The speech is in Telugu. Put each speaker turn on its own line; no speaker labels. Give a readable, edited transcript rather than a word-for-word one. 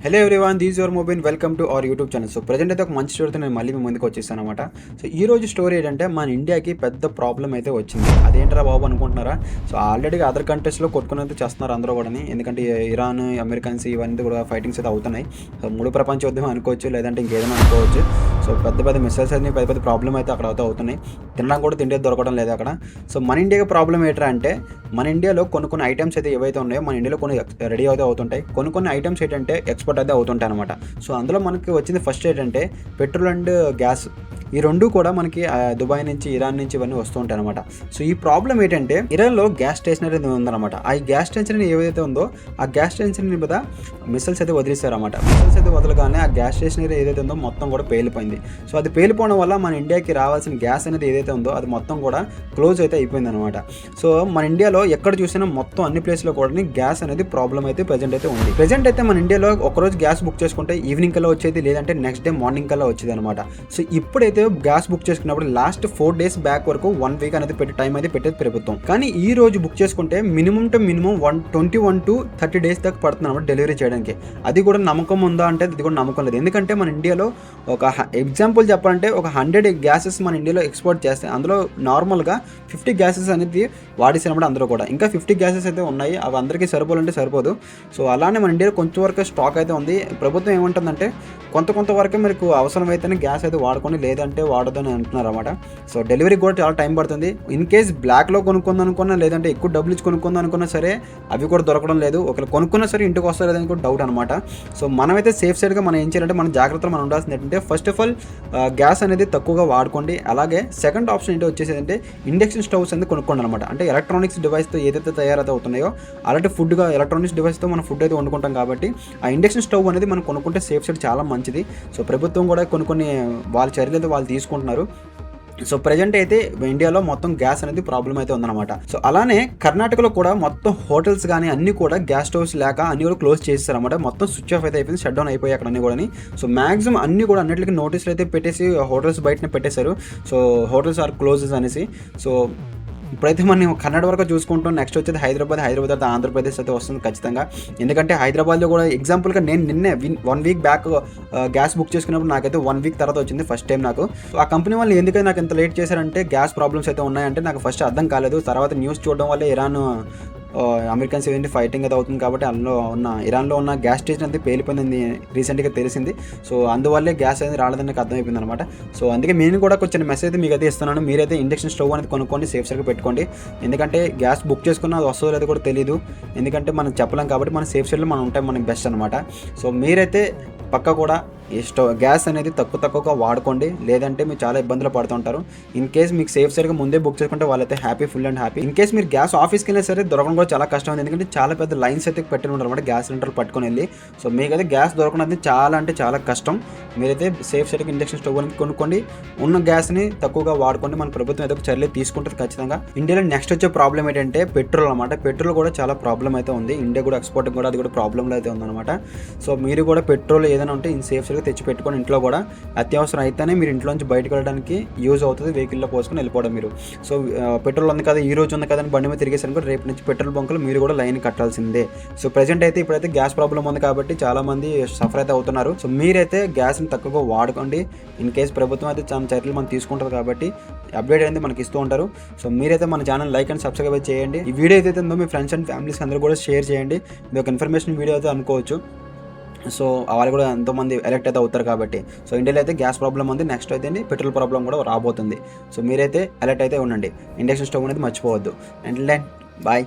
Hello everyone, this your mobile. Welcome to our YouTube channel. So present అయితే ఒక మంచి స్టోరీతో నేను మళ్ళీ మీ ముందుకు వచ్చేసాను అనమాట. సో ఈ రోజు స్టోరీ ఏంటంటే మన ఇండియాకి పెద్ద ప్రాబ్లం అయితే వచ్చింది. అదేంట్రా బాబు అనుకుంటున్నారా? సో ఆల్రెడీ అదర్ కంట్రీస్లో కొట్టుకుని చేస్తున్నారు అందరూ కూడా. ఎందుకంటే ఇరాన్, అమెరికన్స్ ఇవన్నీ కూడా ఫైటింగ్స్ అయితే అవుతున్నాయి. సో మూడు ప్రపంచ యుద్ధం అనుకోవచ్చు, లేదంటే ఇంకేదైనా అనుకోవచ్చు. సో పెద్ద పెద్ద మిసైల్స్ అన్ని పెద్ద పెద్ద ప్రాబ్లం అయితే అక్కడ అవుతున్నాయి. తినడానికి కూడా తింటే దొరకడం లేదు అక్కడ. సో మన ఇండియాకి ప్రాబ్లం ఏంట్రా అంటే, మన ఇండియాలో కొన్ని ఐటమ్స్ అయితే ఏవైతే ఉన్నాయో మన ఇండియాలో కొన్ని రెడీ అయితే అవుతుంటాయి. కొన్ని ఐటమ్స్ ఏంటంటే ఎక్స్పోర్ట్ అయితే అవుతుంటాయి అనమాట. సో అందులో మనకి వచ్చింది ఫస్ట్ ఏంటంటే పెట్రోల్ అండ్ గ్యాస్. ఈ రెండు కూడా మనకి దుబాయ్ నుంచి, ఇరాన్ నుంచి ఇవన్నీ వస్తూ ఉంటాయి అనమాట. సో ఈ ప్రాబ్లం ఏంటంటే, ఇరాన్లో గ్యాస్ స్టేషన్ అనేది ఉందన్నమాట. ఆ గ్యాస్ స్టేషన్ ఏదైతే ఉందో ఆ గ్యాస్ స్టేషన్ మీద మిసైల్స్ అయితే వదిలేస్తారన్నమాట. మిసైల్స్ అయితే వదలగానే ఆ గ్యాస్ స్టేషన్ ఏదైతే ఉందో మొత్తం కూడా పేలిపోయింది. సో అది పేలిపోవడం వల్ల మన ఇండియాకి రావాల్సిన గ్యాస్ అనేది ఏదైతే ఉందో అది మొత్తం కూడా క్లోజ్ అయితే అయిపోయింది అనమాట. సో మన ఇండియాలో ఎక్కడ చూసినా మొత్తం అన్ని ప్లేస్లో కూడా గ్యాస్ అనేది ప్రాబ్లం అయితే ప్రజెంట్ అయితే ఉంది. ప్రజెంట్ అయితే మన ఇండియాలో ఒకరోజు గ్యాస్ బుక్ చేసుకుంటే ఈవినింగ్ కల్లా వచ్చేది, లేదంటే నెక్స్ట్ డే మార్నింగ్ కల్లా వచ్చేది అనమాట. సో ఇప్పుడైతే గ్యాస్ బుక్ చేసుకున్నప్పుడు లాస్ట్ 4 days బ్యాక్ వరకు 1 week అనేది టైం అయితే పెట్టేది ప్రభుత్వం. కానీ ఈ రోజు బుక్ చేసుకుంటే మినిమం 21 to 30 days దాకా పడుతుంది అనమాట డెలివరీ చేయడానికి. అది కూడా నమ్మకం ఉందా అంటే అది కూడా నమ్మకం లేదు. ఎందుకంటే మన ఇండియాలో ఒక ఎగ్జాంపుల్ చెప్పాలంటే ఒక 100 గ్యాసెస్ మన ఇండియాలో ఎక్స్పోర్ట్ చేస్తే అందులో నార్మల్గా 50 గ్యాసెస్ అనేది వాడేసినప్పుడు అందరూ కూడా ఇంకా 50 గ్యాసెస్ అయితే ఉన్నాయి. అవి అందరికీ సరిపోవాలంటే సరిపోదు. సో అలానే మన ఇండియాలో కొంచెం వరకు స్టాక్ అయితే ఉంది. ప్రభుత్వం ఏమంటుందంటే కొంత వరకే మీకు అవసరమైతేనే గ్యాస్ అయితే వాడుకొని, లేదంటే వాడదని అంటున్నారు అనమాట. సో డెలివరీ కూడా చాలా టైం పడుతుంది. ఇన్ కేస్ బ్లాక్లో కొనుక్కుందాం అనుకున్నా, లేదంటే ఎక్కువ డబ్బులు ఇచ్చి కొనుక్కుందాం అనుకున్నా సరే అవి కూడా దొరకడం లేదు. ఒకవేళ కొనుక్కున్నా సరే ఇంటికి వస్తారు లేదని కూడా డౌట్ అనమాట. సో మనమైతే సేఫ్ సైడ్గా మనం ఏం చేయాలంటే మన జాగ్రత్తలు మనం ఉండాల్సింది ఏంటంటే, ఫస్ట్ ఆఫ్ ఆల్ గ్యాస్ అనేది తక్కువగా వాడుకోండి. అలాగే సెకండ్ ఆప్షన్ ఏంటో వచ్చేసి అంటే ఇండక్షన్ స్టవ్స్ అనేది కొనుక్కోండి అనమాట. అంటే ఎలక్ట్రానిక్స్ డివైస్తో ఏదైతే తయారైతే అవుతున్నాయో అలాంటి ఫుడ్గా ఎలక్ట్రానిక్స్ డివైస్తో మనం ఫుడ్ అయితే వండుకుంటాం కాబట్టి ఆ ఇండక్షన్ స్టవ్ అనేది మనం కొనుక్కుంటే సేఫ్ సైడ్ చాలా మంచిది. సో ప్రభుత్వం కూడా కొన్ని వాళ్ళ చర్యలు అయితే వాళ్ళు తీసుకుంటున్నారు. సో ప్రజెంట్ అయితే ఇండియాలో మొత్తం గ్యాస్ అనేది ప్రాబ్లం అయితే ఉందన్నమాట. సో అలానే కర్ణాటకలో కూడా మొత్తం హోటల్స్ కానీ అన్ని కూడా గ్యాస్ స్టవ్స్ లేక అన్ని కూడా క్లోజ్ చేస్తారన్నమాట. మొత్తం స్విచ్ ఆఫ్ అయితే అయిపోయింది, షట్ డౌన్ అయిపోయి అక్కడ అన్ని కూడా. సో మాక్సిమం అన్ని కూడా అన్నిటికీ నోటీసులు అయితే పెట్టేసి హోటల్స్ బయటనే పెట్టేశారు. సో హోటల్స్ ఆర్ క్లోజెస్ అనేసి. సో ఇప్పుడైతే మనం కర్ణాటక వరకు చూసుకుంటాం. నెక్స్ట్ వచ్చేది హైదరాబాద్ తర్వాత ఆంధ్రప్రదేశ్ అయితే వస్తుంది ఖచ్చితంగా. ఎందుకంటే హైదరాబాద్లో కూడా ఎగ్జాంపుల్గా నేను నిన్నే 1 week బ్యాక్ గ్యాస్ బుక్ చేసుకున్నప్పుడు నాకైతే 1 week తర్వాత వచ్చింది ఫస్ట్ టైం నాకు. ఆ కంపెనీ వాళ్ళు ఎందుకైతే నాకు ఇంత లేట్ చేశారంటే గ్యాస్ ప్రాబ్లమ్స్ అయితే ఉన్నాయంటే నాకు ఫస్ట్ అర్థం కాలేదు. తర్వాత న్యూస్ చూడడం వల్ల ఇరాన్ అమెరికన్స్ ఏంటి ఫైటింగ్ అయితే అవుతుంది కాబట్టి అందులో ఉన్న ఇరాన్లో ఉన్న గ్యాస్ స్టేషన్ అయితే పేలిపోయింది రీసెంట్గా తెలిసింది. సో అందువల్లే గ్యాస్ అనేది రాలేదని నాకు అర్థమైపోయింది అనమాట. సో అందుకే నేను కూడా కొంచెం మెసేజ్ అయితే మీకు అయితే ఇస్తున్నాను. మీరైతే ఇండక్షన్ స్టవ్ అనేది కొనుక్కోండి, సేఫ్ సైడ్గా పెట్టుకోండి. ఎందుకంటే గ్యాస్ బుక్ చేసుకున్న అది వస్తుందో లేదో కూడా తెలియదు. ఎందుకంటే మనం చెప్పలేం కాబట్టి మన సేఫ్ సైడ్లో మనం ఉంటాం, మనకి బెస్ట్ అనమాట. సో మీరైతే పక్క కూడా ఈ గ్యాస్ అనేది తక్కువగా వాడుకోండి, లేదంటే మీరు చాలా ఇబ్బందులు పడుతుంటారు. ఇన్ కేస్ మీకు సేఫ్ సైడ్గా ముందే బుక్ చేసుకుంటే వాళ్ళైతే full and happy. In case మీరు గ్యాస్ ఆఫీస్కి వెళ్ళినా సరే దొరకడం కూడా చాలా కష్టం ఉంది. ఎందుకంటే చాలా పెద్ద లైన్స్ అయితే పెట్టి ఉంటారు అనమాట గ్యాస్ సిలిండర్లు పట్టుకొని వెళ్ళి. సో మీకైతే గ్యాస్ దొరకడం అయితే చాలా కష్టం. మీరైతే సేఫ్ సైడ్గా ఇండక్షన్ స్టవ్ అనేది కొనుక్కోండి, ఉన్న గ్యాస్ని తక్కువగా వాడుకోండి. మన ప్రభుత్వం ఏదో ఒక చర్యలు తీసుకుంటుంది ఖచ్చితంగా. ఇండియాలో నెక్స్ట్ వచ్చే ప్రాబ్లం ఏంటంటే పెట్రోల్ అనమాట. పెట్రోల్ కూడా చాలా ప్రాబ్లం అయితే ఉంది. ఇండియా కూడా ఎక్స్పోర్ట్ కూడా అది కూడా ప్రాబ్లంలో అయితే ఉందన్నమాట. సో మీరు కూడా పెట్రోల్ ఏదైనా ఉంటే సేఫ్ సైడ్గా తెచ్చి పెట్టుకొని ఇంట్లో కూడా అత్యవసరం అయితేనే మీరు ఇంట్లో నుంచి బయటకు వెళ్ళడానికి యూజ్ అవుతుంది. వెహికల్లో పోసుకొని వెళ్ళిపోవడం మీరు. సో పెట్రోల్ ఉంది కదా, ఈ రోజు ఉంది కదా అని బండి మీద తిరిగేసారు, రేపు నుంచి పెట్రోల్ బంకులు మీరు కూడా లైన్ కట్టాల్సిందే. సో ప్రజెంట్ అయితే ఇప్పుడైతే గ్యాస్ ప్రాబ్లం ఉంది కాబట్టి చాలా మంది సఫర్ అయితే అవుతున్నారు. సో మీరైతే గ్యాస్ని తక్కువగా వాడుకోండి. ఇన్ కేసు ప్రభుత్వం అయితే చాలా చర్యలు మనం తీసుకుంటారు కాబట్టి అప్డేట్ అనేది మనకి ఇస్తూ ఉంటారు. సో మీరైతే మన ఛానల్ లైక్ అండ్ సబ్స్క్రైబ్ చేయండి. ఈ వీడియో అయితే ఉందో మీ ఫ్రెండ్స్ అండ్ ఫ్యామిలీస్ అందరూ కూడా షేర్ చేయండి. ఇది ఒక ఇన్ఫర్మేషన్ వీడియో అయితే అనుకోవచ్చు. సో వాళ్ళు కూడా ఎంతోమంది ఎలక్ట్ అయితే అవుతారు కాబట్టి. సో ఇండియాలో అయితే గ్యాస్ ప్రాబ్లం ఉంది, నెక్స్ట్ అయితే పెట్రోల్ ప్రాబ్లం కూడా రాబోతుంది. సో మీరైతే అలర్ట్ అయితే ఉండండి, ఇండక్షన్ స్టవ్ అనేది మర్చిపోవద్దు. And bye.